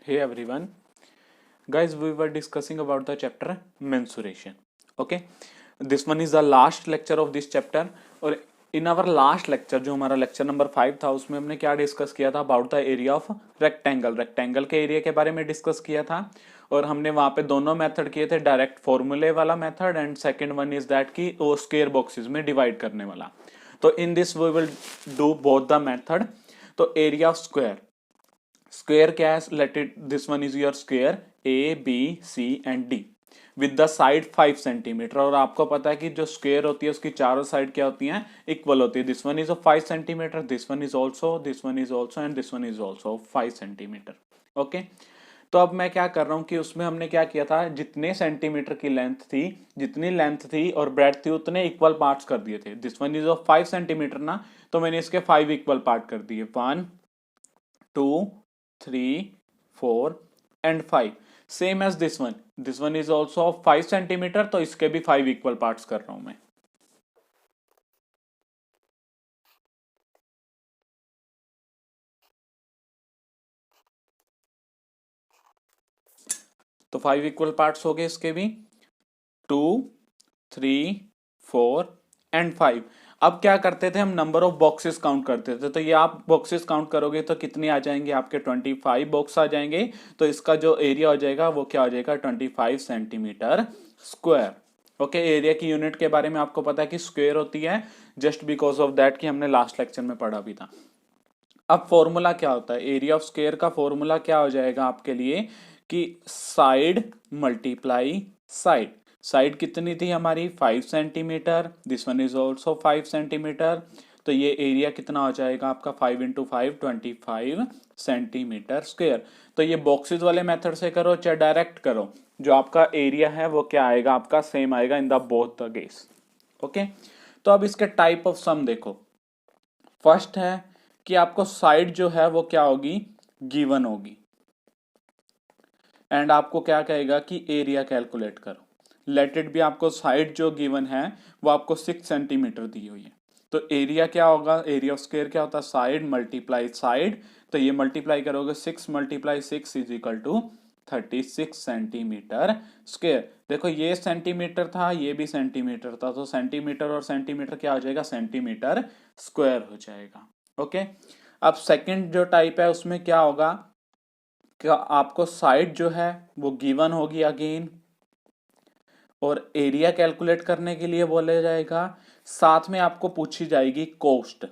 Hey everyone, guys, we were discussing about the chapter mensuration. Okay, this one is the last lecture of this chapter. और in our last lecture जो हमारा lecture number 5 था उसमें हमने क्या discuss किया था about the area of rectangle के एरिया के बारे में डिस्कस किया था। और हमने वहां पे दोनों मेथड किए थे, डायरेक्ट फॉर्मूले वाला method and second one is that कि वो स्क्वायर बॉक्सेस में डिवाइड करने वाला। तो in this we will do both the method. तो एरिया ऑफ स्क्वायर क्या है, let it this one is your square A B C and D with the side 5 centimetre. और आपको पता है कि जो स्क्वायर होती है उसकी चारों साइड क्या होती हैं, इक्वल होती है। This one is 5 centimetre, this one is also, this one is also and this one is also 5 centimetre. Okay, तो अब मैं क्या कर रहा हूं कि उसमें हमने क्या किया था, जितने सेंटीमीटर की लेंथ थी, जितनी लेंथ थी और ब्रेड्थ थी उतने इक्वल पार्ट्स कर दिए थे। This one is of 5 centimetre ना, तो मैंने इसके 5 इक्वल पार्ट कर दिए, 1 2 3 4 and 5। Same as this one is also of 5 centimetre, तो इसके भी 5 इक्वल पार्ट्स कर रहा हूं मैं। तो 5 इक्वल पार्ट्स हो गए इसके भी, 2 3 4 एंड 5। अब क्या करते थे हम, नंबर ऑफ बॉक्सेस काउंट करते थे। तो ये आप बॉक्सेस काउंट करोगे तो कितने आ जाएंगे आपके, 25 बॉक्स आ जाएंगे। तो इसका जो एरिया हो जाएगा वो क्या हो जाएगा, 25 सेंटीमीटर स्क्वायर। ओके, एरिया की यूनिट के बारे में आपको पता है कि स्क्वायर होती है, जस्ट बिकॉज ऑफ दैट कि हमने लास्ट लेक्चर में पढ़ा भी था। अब फॉर्मूला क्या होता है, एरिया ऑफ स्क्वायर का फॉर्मूला क्या हो जाएगा आपके लिए कि साइड मल्टीप्लाई साइड। साइड कितनी थी हमारी, 5 centimetre, this one is also 5 centimetre. तो ये एरिया कितना हो जाएगा आपका, 5 इंटू 5 25 सेंटीमीटर स्क्वायर। तो ये बॉक्सेस वाले मेथड से करो चाहे डायरेक्ट करो, जो आपका एरिया है वो क्या आएगा आपका, सेम आएगा in the both the case. Okay, तो अब इसके टाइप ऑफ सम देखो। फर्स्ट है कि आपको साइड जो है वो क्या होगी, गिवन होगी, एंड आपको क्या कहेगा कि एरिया कैलकुलेट करो। लेट इट भी आपको साइड जो गिवन है वो आपको 6 सेंटीमीटर दी हुई है। तो एरिया क्या होगा, एरिया ऑफ स्क्वायर क्या होता है, साइड मल्टीप्लाई साइड। तो ये मल्टीप्लाई करोगे, 6 multiply 6 is equal to 36 centimetre square. देखो ये सेंटीमीटर था, ये भी सेंटीमीटर था, तो सेंटीमीटर और सेंटीमीटर क्या हो जाएगा, सेंटीमीटर स्क्वायर हो जाएगा। ओके, अब सेकंड जो टाइप है उसमें क्या होगा, क्या आपको साइड जो है वो गिवन होगी अगेन, और एरिया कैलकुलेट करने के लिए बोला जाएगा। साथ में आपको पूछी जाएगी कॉस्ट।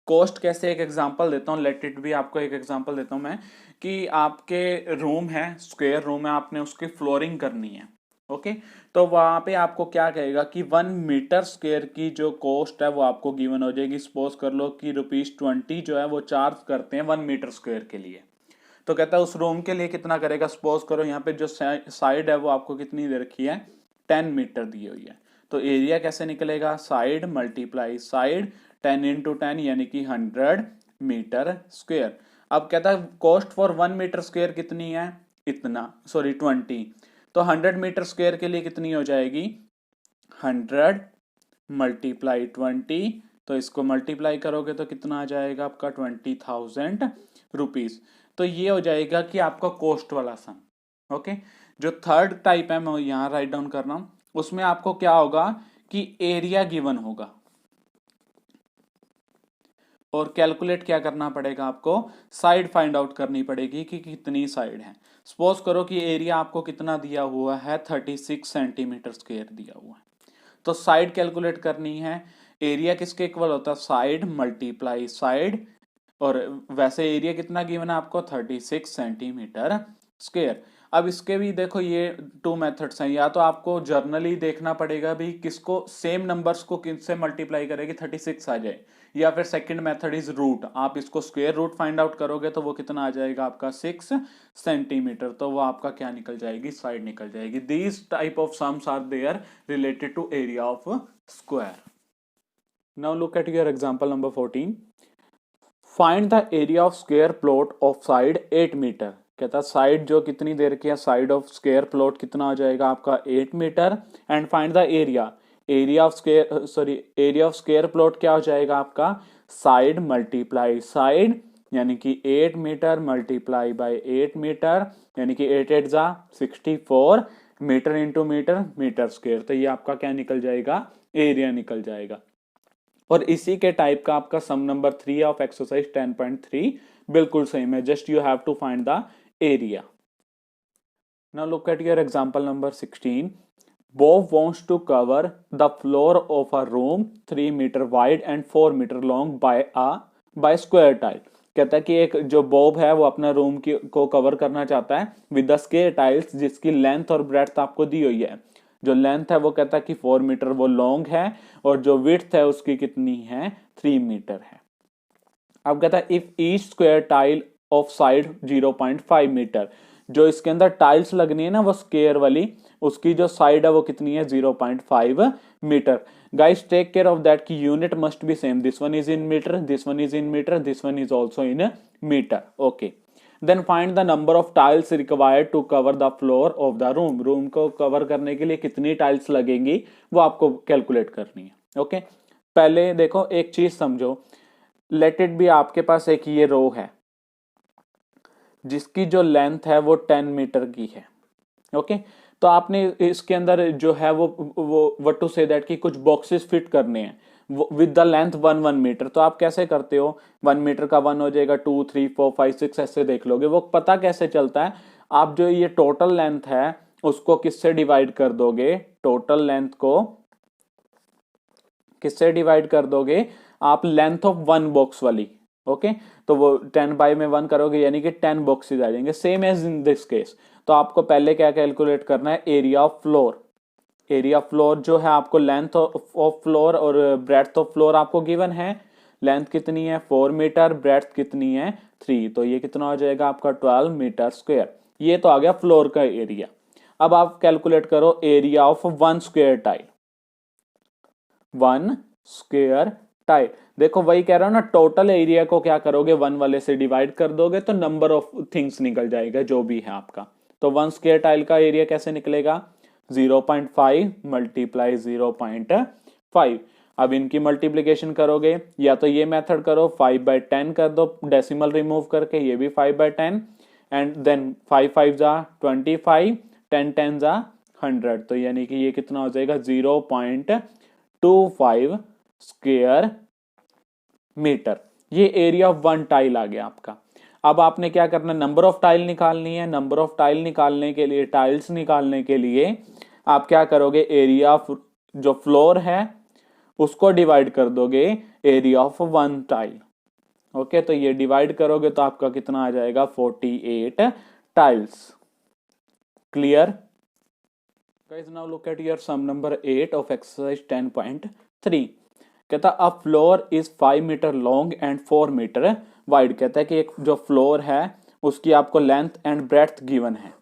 कॉस्ट कैसे, एक एग्जांपल देता हूं, लेट इट भी आपको एक एग्जांपल देता हूं मैं, कि आपके रूम है, स्क्वायर रूम है, आपने उसकी फ्लोरिंग करनी है। ओके, तो वहां पे आपको क्या कहेगा कि 1 मीटर स्क्वायर की जो कॉस्ट है वो आपको गिवन हो जाएगी। सपोज कर लो कि ₹20 जो है वो चार्ज करते हैं 1 मीटर स्क्वायर के लिए। तो कहता है उस रूम के लिए कितना करेगा, सपोज करो यहाँ पे जो साइड है वो आपको कितनी दे रखी है, 10 मीटर दी हुई है। तो एरिया कैसे निकलेगा, साइड मल्टीप्लाई साइड, 10 इंटू 10 यानी कि 100 मीटर स्क्वायर। अब कहता है कॉस्ट फॉर 1 मीटर स्क्वायर कितनी है, इतना, सॉरी 20। तो 100 मीटर स्क्वायर के लिए कितनी हो जाएगी, 100 × 20। तो इसको मल्टीप्लाई करोगे तो कितना आ जाएगा आपका, 20,000 रुपीज। तो ये हो जाएगा कि आपका कॉस्ट वाला सम। ओके, जो थर्ड टाइप है मैं यहां राइट डाउन कर रहा हूं, उसमें आपको क्या होगा कि एरिया गिवन होगा और कैलकुलेट क्या करना पड़ेगा आपको, साइड फाइंड आउट करनी पड़ेगी कि कितनी साइड है। सपोज करो कि एरिया आपको कितना दिया हुआ है, 36 सेंटीमीटर स्क्वायर दिया हुआ है। तो साइड कैलकुलेट करनी है। एरिया किसके इक्वल होता है, साइड मल्टीप्लाई साइड। और वैसे एरिया कितना गिवन है आपको, 36 सेंटीमीटर स्क्वायर। अब इसके भी देखो ये 2 मेथड्स हैं, या तो आपको जर्नली देखना पड़ेगा भी किसको, सेम नंबर्स को किससे मल्टीप्लाई करेगी 36 आ जाए, या फिर सेकंड मेथड इज रूट, आप इसको स्क्वायर रूट फाइंड आउट करोगे तो वो कितना आ जाएगा आपका 6 सेंटीमीटर। तो वो आपका क्या निकल जाएगी, साइड निकल जाएगी। These type of sums are there related to area of square. Now look at your example number 14। Find the area of square plot of side 8 metre. कहता साइड जो कितनी देर की है, साइड ऑफ स्क्वायर प्लॉट कितना हो जाएगा आपका 8 metre. And find the area, area of square, sorry area of square plot क्या हो जाएगा आपका, साइड मल्टीप्लाई साइड यानी कि 8 मीटर मल्टीप्लाई बाय 8 मीटर, यानी कि 8 8 जा 64 metre into metre metre square. तो ये आपका क्या निकल जाएगा, एरिया निकल जाएगा। और इसी के टाइप का आपका सम नंबर 3 ऑफ एक्सरसाइज 10.3 बिल्कुल सेम है, just you have to find the area. Now look at your example number 16। Bob wants to cover the floor of a room 3 metre wide and 4 metre long by square tile। कहता है कि एक जो Bob है वो अपना room को cover करना चाहता है विद द स्क्वायर टाइल्स, जिसकी लेंथ और ब्रेड्थ आपको दी हुई है। जो लेंथ है वो कहता है कि 4 मीटर वो लॉन्ग है, और जो विड्थ है उसकी कितनी है, 3 मीटर है। अब कहता है if each square tile of side 0.5 metre, जो इसके अंदर टाइल्स लगनी है ना वो स्क्वायर वाली, उसकी जो साइड है वो कितनी है, 0.5 metre. Guys take care of that कि unit must be same, this one is in metre, this one is in metre, this one is also in metre. Okay, then find the number of tiles required to cover the floor of the room. Room को कवर करने के लिए कितनी tiles लगेंगी वो आपको calculate करनी है। ओके, पहले देखो एक चीज समझो, लेट इट बी आपके पास एक ये रो है जिसकी जो लेंथ है वो 10 मीटर की है। ओके, तो आपने इसके अंदर जो है वो व्हाट टू से दैट कि कुछ बॉक्सेस फिट करने हैं विद द लेंथ 1 मीटर। तो आप कैसे करते हो, 1 मीटर का 1 हो जाएगा, 2 3 4 5 6 ऐसे देख लोगे। वो पता कैसे चलता है, आप जो ये टोटल लेंथ है उसको किससे डिवाइड कर दोगे, टोटल लेंथ को किससे डिवाइड कर दोगे आप, लेंथ ऑफ 1 बॉक्स वाली। ओके, तो वो 10 बाई में 1 करोगे यानी कि 10 बॉक्सेस आ जाएंगे, same as in this case. तो आपको पहले क्या कैलकुलेट करना है, area of floor. Area of floor जो है आपको लेंथ ऑफ फ्लोर और ब्रेड्थ ऑफ फ्लोर आपको गिवन है। लेंथ कितनी है 4 मीटर, ब्रेड्थ कितनी है 3, तो ये कितना हो जाएगा आपका 12 मीटर स्क्वायर। ये तो आ गया फ्लोर का एरिया। अब आप कैलकुलेट करो area of 1 square tile. 1 square tile, देखो वही कह रहा हूं ना, टोटल एरिया को क्या करोगे 1 वाले से डिवाइड कर दोगे तो नंबर ऑफ थिंग्स निकल जाएगा जो भी है आपका। तो 1 स्क्वायर टाइल का एरिया कैसे निकलेगा, 0.5 मल्टीप्लाई 0.5। अब इनकी मल्टीप्लीकेशन करोगे, या तो ये मेथड करो 5/10 कर दो डेसिमल रिमूव करके, ये भी 5/10, एंड देन 5 5 जा 25, 10 10 जा 100। तो यानी कि ये कितना हो जाएगा 0.25 स्क्वायर मीटर। ये एरिया ऑफ 1 टाइल आ गया आपका। अब आपने क्या करना है, नंबर ऑफ टाइल निकालनी है। नंबर ऑफ टाइल निकालने के लिए, टाइल्स निकालने के लिए आप क्या करोगे, एरिया ऑफ जो फ्लोर है उसको डिवाइड कर दोगे एरिया ऑफ 1 टाइल। ओके, तो ये डिवाइड करोगे तो आपका कितना आ जाएगा 48 tiles. Clear guys, now look at your sum number 8 of exercise 10.3। कहता a floor is 5 metre long and 4 metre wide. कहता है कि एक जो फ्लोर है उसकी आपको लेंथ एंड ब्रेड्थ गिवन है।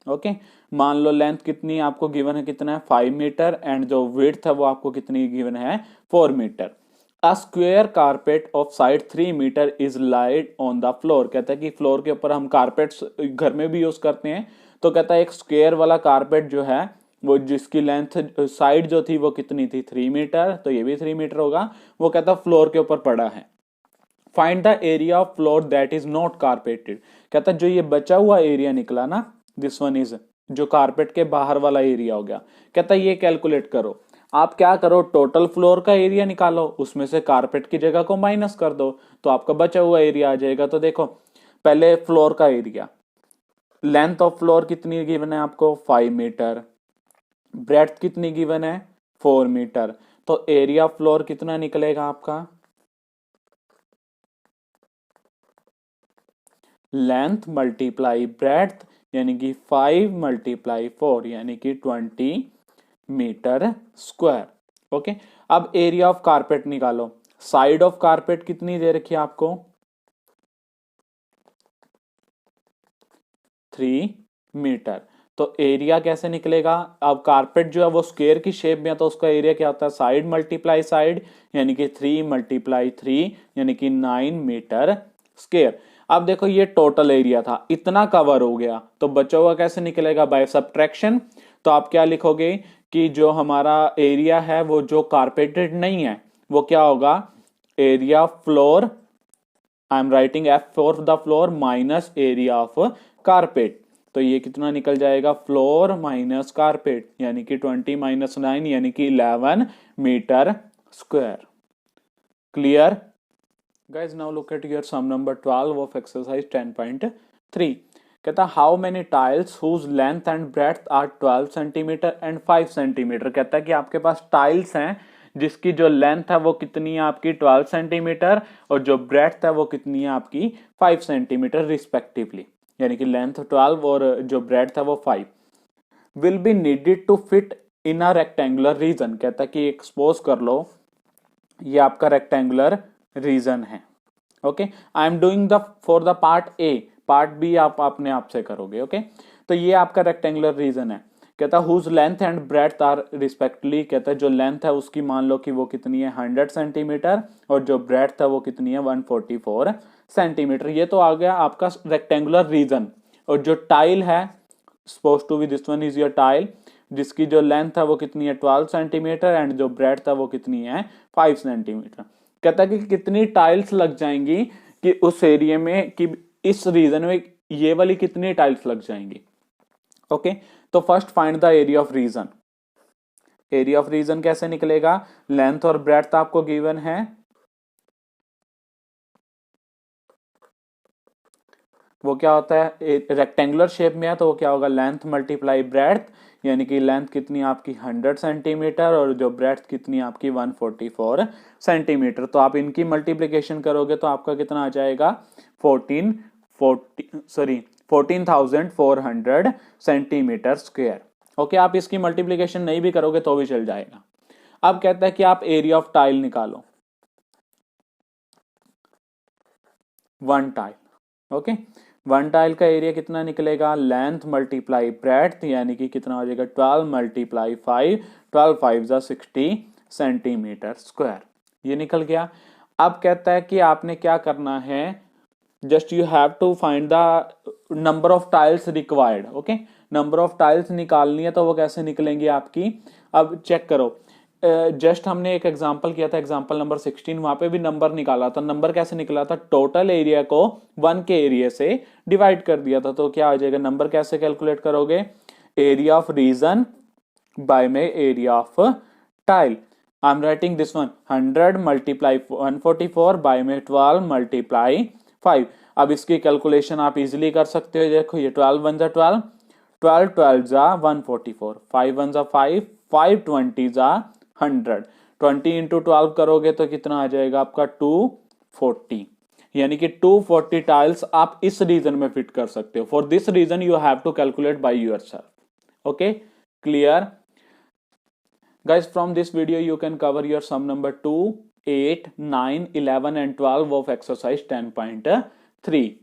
ओके, मान लो लेंथ कितनी आपको गिवन है, कितना है 5 मीटर, एंड जो विड्थ है वो आपको कितनी गिवन है 4 मीटर। A square carpet of side 3 metre is laid on the floor. कहता है कि फ्लोर के ऊपर हम कारपेट्स घर में भी यूज करते हैं, तो कहता है एक स्क्वायर वाला कारपेट जो है वो जिसकी लेंथ साइड जो थी वो कितनी थी 3 मीटर, तो ये भी 3 मीटर होगा। वो कहता फ्लोर के ऊपर पड़ा है। Find the area of floor that is not carpeted. कहता जो ये बचा हुआ एरिया निकला ना, दिस वन इज जो कारपेट के बाहर वाला एरिया हो गया। कहता ये कैलकुलेट करो। आप क्या करो, टोटल फ्लोर का एरिया निकालो, उसमें से कारपेट की जगह को माइनस कर दो तो आपका बचा हुआ एरिया आ जाएगा। तो देखो पहले फ्लोर का एरिया, लेंथ ऑफ फ्लोर कितनी गिवन है आपको 5 मीटर, ब्रेड्थ कितनी गिवन है 4 मीटर, तो एरिया ऑफ फ्लोर कितना निकलेगा आपका, लेंथ मल्टीप्लाई ब्रेड्थ यानी कि 5 मल्टीप्लाई 4 यानी कि 20 मीटर स्क्वायर। ओके, अब एरिया ऑफ कारपेट निकालो। साइड ऑफ कारपेट कितनी दे रखी है आपको 3 मीटर, तो एरिया कैसे निकलेगा। अब कारपेट जो है वो स्क्वायर की शेप में है, तो उसका एरिया क्या होता है साइड मल्टीप्लाई साइड यानी कि 3 मल्टीप्लाई 3 यानी कि 9 मीटर स्क्वायर। अब देखो ये टोटल एरिया था, इतना कवर हो गया, तो बचा हुआ कैसे निकलेगा बाय सब्ट्रैक्शन। तो आप क्या लिखोगे कि जो हमारा एरिया है वो जो कारपेटेड नहीं है वो क्या होगा, area floor I am writing F for the floor minus area of carpet. तो ये कितना निकल जाएगा, फ्लोर माइनस कारपेट, यानी कि 20 माइनस 9 यानी कि 11 metre square. Clear guys? Now look at your sum number 12 of exercise 10.3। कहता how many tiles whose length and breadth are 12 centimetre and 5 centimetre. कहता है कि आपके पास टाइल्स हैं जिसकी जो लेंथ है वो कितनी है आपकी 12 सेंटीमीटर और जो ब्रेड्थ है वो कितनी है आपकी 5 सेंटीमीटर रिस्पेक्टिवली, यानी कि लेंथ 12 और जो ब्रेड्थ है वो 5। Will be needed to fit in a rectangular region. कहता है कि एक्सपोज कर लो, ये आपका रेक्टेंगुलर रीजन है। Okay, I am doing the for the part A, part B आप अपने आप से करोगे। ओके, तो ये आपका रेक्टेंगुलर रीजन है। कहता है whose length and breadth are respectively. कहता है जो लेंथ है उसकी मान लो कि वो कितनी है 100 सेंटीमीटर और जो ब्रेड्थ है वो कितनी है 144 सेंटीमीटर। ये तो आ गया आपका रेक्टेंगुलर रीजन। और जो टाइल है, suppose to be this one is your tile, जिसकी जो लेंथ है वो कितनी है 12 सेंटीमीटर एंड जो ब्रेड्थ है वो कितनी है 5 सेंटीमीटर। कहता है कि कितनी टाइल्स लग जाएंगी कि उस एरिया में, कि इस रीजन में ये वाली कितनी टाइल्स लग जाएंगी। ओके, तो first find the area of region. Area of region कैसे निकलेगा, लेंथ और ब्रेड्थ आपको गिवन है, वो क्या होता है रेक्टेंगुलर शेप में है तो वो क्या होगा लेंथ मल्टीप्लाई ब्रेड्थ, यानी कि लेंथ कितनी आपकी 100 सेंटीमीटर और जो ब्रेड्थ कितनी आपकी 144 सेंटीमीटर। तो आप इनकी मल्टीप्लिकेशन करोगे तो आपका कितना आ जाएगा 14,400 सेंटीमीटर स्क्वायर। ओके, आप इसकी मल्टीप्लिकेशन नहीं भी करोगे तो भी चल जाएगा। अब कहता है कि आप एरिया ऑफ टाइल निकालो, one tile. Okay, one tile का एरिया कितना निकलेगा, लेंथ मल्टीप्लाई ब्रेड्थ, यानी कि कितना हो जाएगा 12 मल्टीप्लाई 5, 12 5 जा 60 सेंटीमीटर स्क्वायर। ये निकल गया। अब कहता है कि आपने क्या करना है, just you have to find the number of tiles required. Okay, number of tiles निकालनी है तो वो कैसे निकलेंगी आपकी, अब चेक करो। जस्ट हमने एक एग्जांपल किया था, एग्जांपल नंबर 16, वहां पे भी नंबर निकाला था। नंबर कैसे निकला था, टोटल एरिया को 1 के एरिया से डिवाइड कर दिया था। तो क्या आ जाएगा, नंबर कैसे कैलकुलेट करोगे, एरिया ऑफ रीजन बाय में area of tile. I am writing this one 100 multiply 144 by में 12 मल्टीप्लाई 5। अब इसकी कैलकुलेशन आप इजिली कर सकते हो। देखो ये 12 1 जा 12, 12 12 जा 144, 5 1 जा 5, 5 20 जा 100, 20 इंटू 12 करोगे तो कितना आ जाएगा आपका 240, यानी कि 240 टाइल्स आप इस रीजन में फिट कर सकते हो। For this region you have to calculate by yourself. Okay, clear guys? From this video you can cover your sum number 2, 8, 9, 11 and 12 of exercise 10.3.